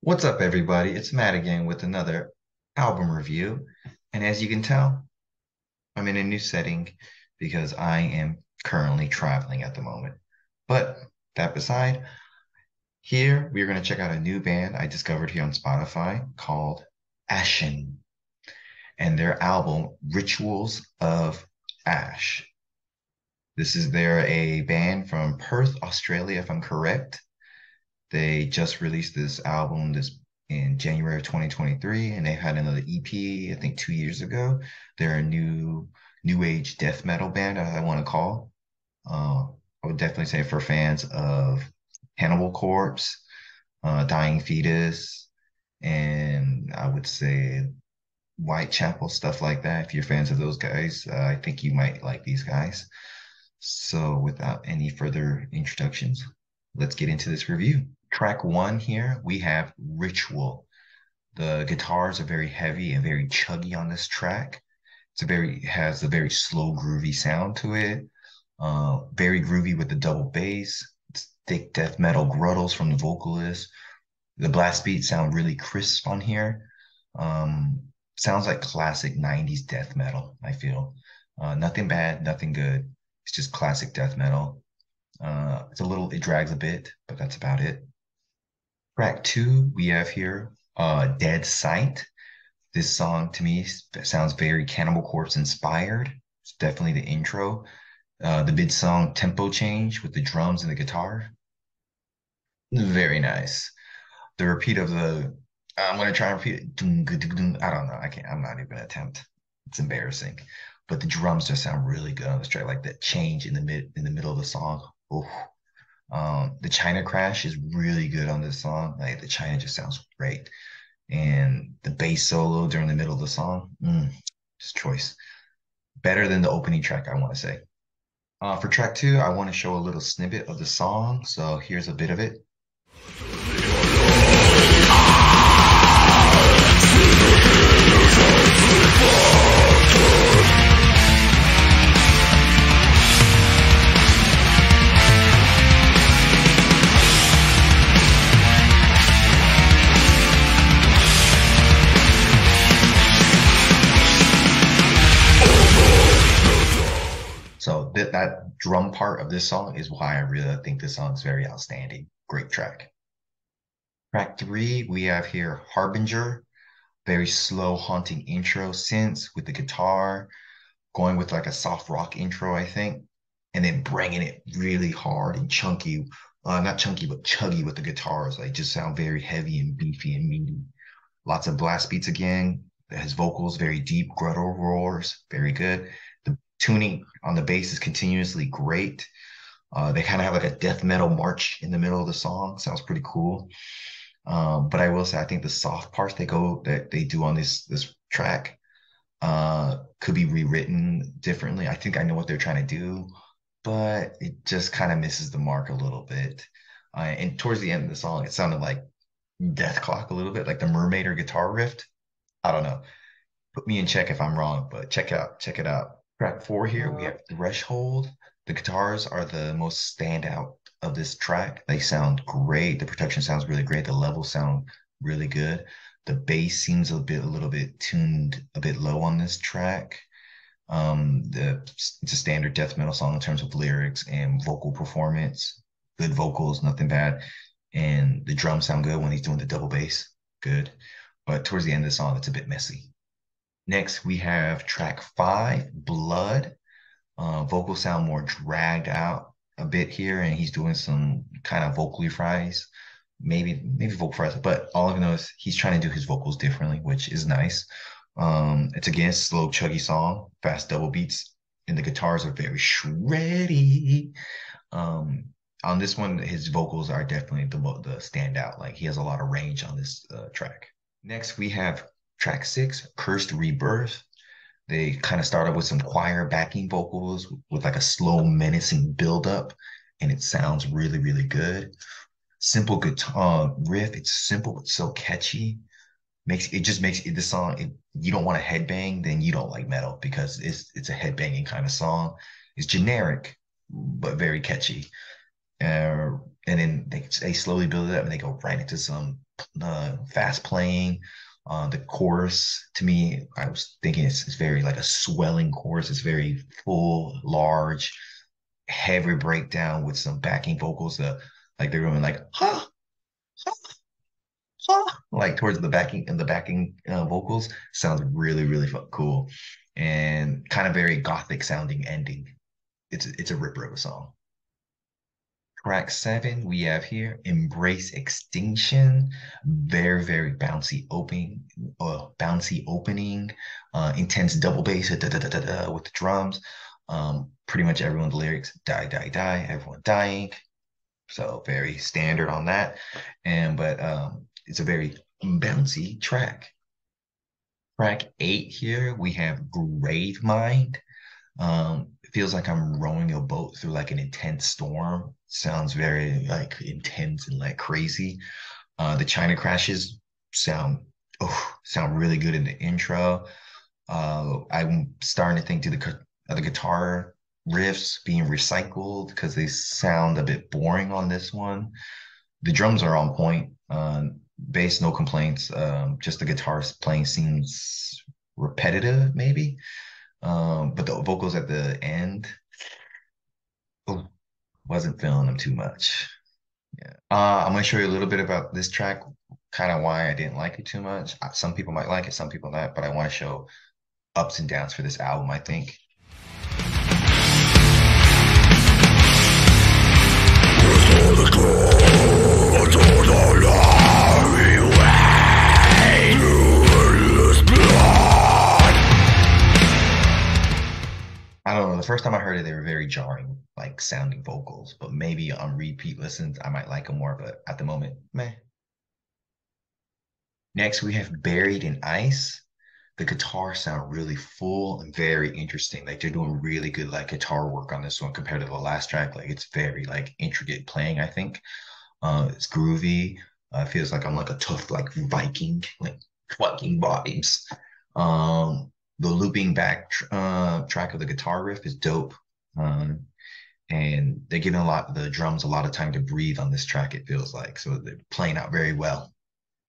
What's up, everybody? It's Matt again with another album review. And as you can tell, I'm in a new setting because I am currently traveling at the moment. But that beside, here we're going to check out a new band I discovered here on Spotify called Ashen and their album Rituals of Ash. This is they're a band from Perth, Australia, if I'm correct. They just released this album this in January of 2023, and they had another EP, I think 2 years ago. They're a new age death metal band, as I want to call. Uh, I would definitely say for fans of Cannibal Corpse, Dying Fetus, and I would say Whitechapel, stuff like that. If you're fans of those guys, I think you might like these guys. So, without any further introductions, let's get into this review. Track one here, we have Ritual. The guitars are very heavy and very chuggy on this track. Has a very slow, groovy sound to it. Very groovy with the double bass. It's thick death metal gruttles from the vocalist. The blast beats sound really crisp on here. Um, Sounds like classic 90s death metal, I feel. Nothing bad, nothing good. It's just classic death metal. It drags a bit, but that's about it. Track two, we have here Dead Sight. This song to me sounds very Cannibal Corpse inspired. It's definitely the intro. The mid song tempo change with the drums and the guitar. Very nice. The repeat of the I'm gonna try and repeat it. I don't know. I can't. I'm not even gonna attempt. It's embarrassing. But the drums just sound really good on this track, like that change in the middle of the song. Oh, the China crash is really good on this song. Like the China just sounds great, and the bass solo during the middle of the song, just choice. Better than the opening track, I want to say. For track two, I want to show a little snippet of the song. So here's a bit of it. So that drum part of this song is why I really think this song is very outstanding. Great track. Track three, we have here Harbinger, very slow, haunting intro synths with the guitar, going with like a soft rock intro, I think, and then bringing it really hard and chunky, not chunky, but chuggy with the guitars. Like just sound very heavy and beefy and meaty. Lots of blast beats again. His vocals, very deep guttural roars, very good. The tuning on the bass is continuously great. They kind of have like a death metal march in the middle of the song. Sounds pretty cool. But I will say, I think the soft parts that they do on this track could be rewritten differently. I think I know what they're trying to do, but it just kind of misses the mark a little bit. And towards the end of the song, it sounded like Death Clock a little bit, like the Mermaid or guitar riff. I don't know. Put me in check if I'm wrong, but check it out. Track four here, we have Threshold. The guitars are the most standout of this track. They sound great. The production sounds really great. The levels sound really good. The bass seems a little bit tuned a bit low on this track. It's a standard death metal song in terms of lyrics and vocal performance. Good vocals, nothing bad. And the drums sound good when he's doing the double bass. Good. But towards the end of the song, it's a bit messy. Next, we have track five, Blood. Vocals sound more dragged out a bit here, and he's doing some kind of vocal fries, maybe vocal fries. But all I know is he's trying to do his vocals differently, which is nice. It's again slow, chuggy song, fast double beats, and the guitars are very shreddy. Um, on this one, his vocals are definitely the standout. Like he has a lot of range on this track. Next, we have track six, Cursed Rebirth. They kind of started with some choir backing vocals with like a slow, menacing buildup, and it sounds really, really good. Simple guitar riff. It's simple but so catchy. Makes it the song. You don't want to headbang, then you don't like metal because it's a headbanging kind of song. It's generic but very catchy. and then they slowly build it up and they go right into some fast playing. The chorus to me, I was thinking it's very like a swelling chorus. It's very full, large, heavy breakdown with some backing vocals. Like they're going like ha ha ha, like towards the backing and the backing vocals sounds really really cool, and kind of very gothic sounding ending. It's a ripper of a song. Track seven, we have here Embrace Extinction. Very, very bouncy opening, intense double bass da, da, da, da, da, with the drums. Pretty much everyone's lyrics, die, die, die, everyone dying. So very standard on that. But it's a very bouncy track. Track eight here, we have Grave Mind. It feels like I'm rowing a boat through like an intense storm. Sounds very like intense and like crazy. The China crashes sound sound really good in the intro. I'm starting to think to the guitar riffs being recycled because they sound a bit boring on this one. The drums are on point. Bass, no complaints. Just the guitars playing seems repetitive, maybe. But the vocals at the end, oh, wasn't feeling them too much. Yeah. I'm gonna show you a little bit about this track, kind of why I didn't like it too much. Some people might like it, some people not, but I want to show ups and downs for this album, I think. I don't know. The first time I heard it, they were very jarring, like sounding vocals. But maybe on repeat listens, I might like them more. But at the moment, meh. Next, we have Buried in Ice. The guitars sound really full and very interesting. Like they're doing really good like guitar work on this one compared to the last track. Like it's very like intricate playing, I think. It's groovy. Feels like I'm like a tough like Viking, like fucking vibes. The looping back track of the guitar riff is dope. Um, and they're giving the drums a lot of time to breathe on this track, it feels like. So they're playing out very well.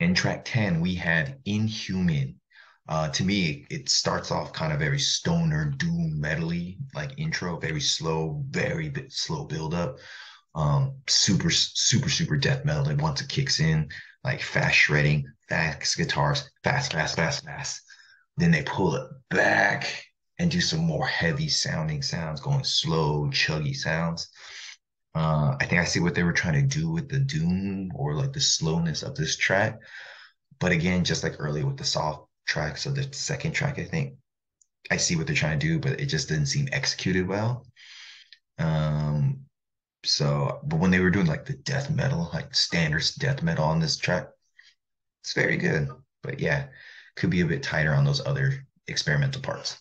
In track 10, we have Inhuman. To me, it starts off kind of very stoner, doom metally, like intro, very slow, very bit slow build up. Super, super, super death metal. And once it kicks in, like fast shredding, fast guitars, fast, fast, fast, fast. Then they pull it back and do some more heavy sounding sounds, going slow, chuggy sounds. I think I see what they were trying to do with the doom or like the slowness of this track. But again, just like earlier with the soft tracks of the second track, I think I see what they're trying to do, but it just didn't seem executed well. Um, but when they were doing like the death metal, like standard death metal on this track, it's very good. But yeah, could be a bit tighter on those other experimental parts.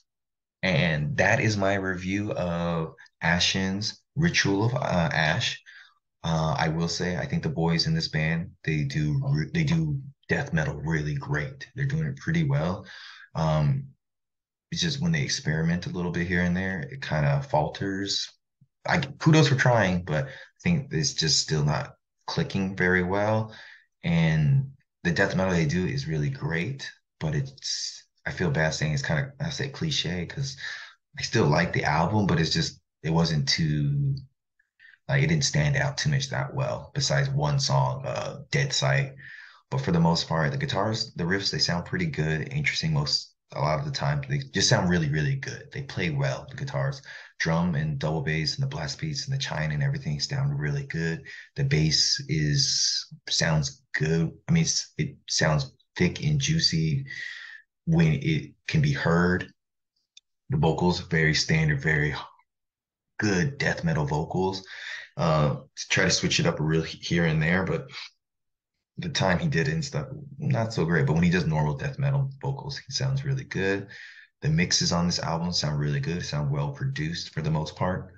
And that is my review of Ashen's Ritual of Ash. I will say, I think the boys in this band they do death metal really great. They're doing it pretty well. Um, it's just when they experiment a little bit here and there, it kind of falters. I kudos for trying, but I think it's just still not clicking very well. And the death metal they do is really great, but I feel bad saying it's kind of I say cliche because I still like the album, but it wasn't too like it didn't stand out too much that well, besides one song, Dead Sight. But for the most part, the guitars, the riffs, they sound pretty good, interesting a lot of the time. They just sound really, really good. They play well, the guitars. Drum and double bass and the blast beats and the chine and everything sound really good. The bass is sounds good. I mean, it sounds thick and juicy when it can be heard. The vocals, very standard, very good death metal vocals. To try to switch it up a real here and there, but the time he did it and stuff, not so great. But when he does normal death metal vocals, he sounds really good. The mixes on this album sound really good, sound well produced for the most part.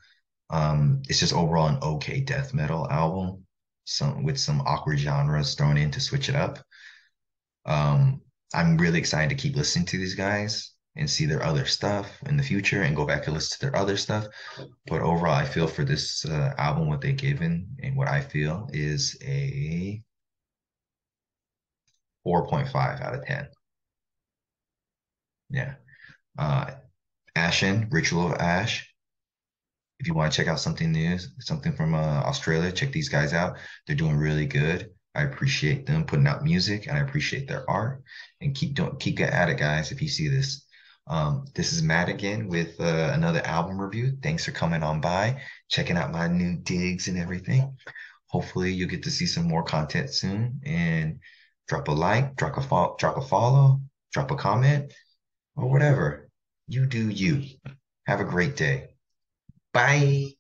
It's just overall an okay death metal album, some with some awkward genres thrown in to switch it up. Um, I'm really excited to keep listening to these guys. and see their other stuff in the future and go back and listen to their other stuff. But overall, I feel for this album, what they've given and what I feel is a 4.5 out of 10. Yeah. Uh, Ashen, Ritual of Ash. If you want to check out something new, something from Australia, check these guys out. They're doing really good. I appreciate them putting out music, and I appreciate their art. And keep at it, guys. If you see this, this is Matt again with another album review. Thanks for coming on by, checking out my new digs and everything. Hopefully, you'll get to see some more content soon. And drop a like, drop a follow, drop a comment, or whatever. You do you. Have a great day. Bye.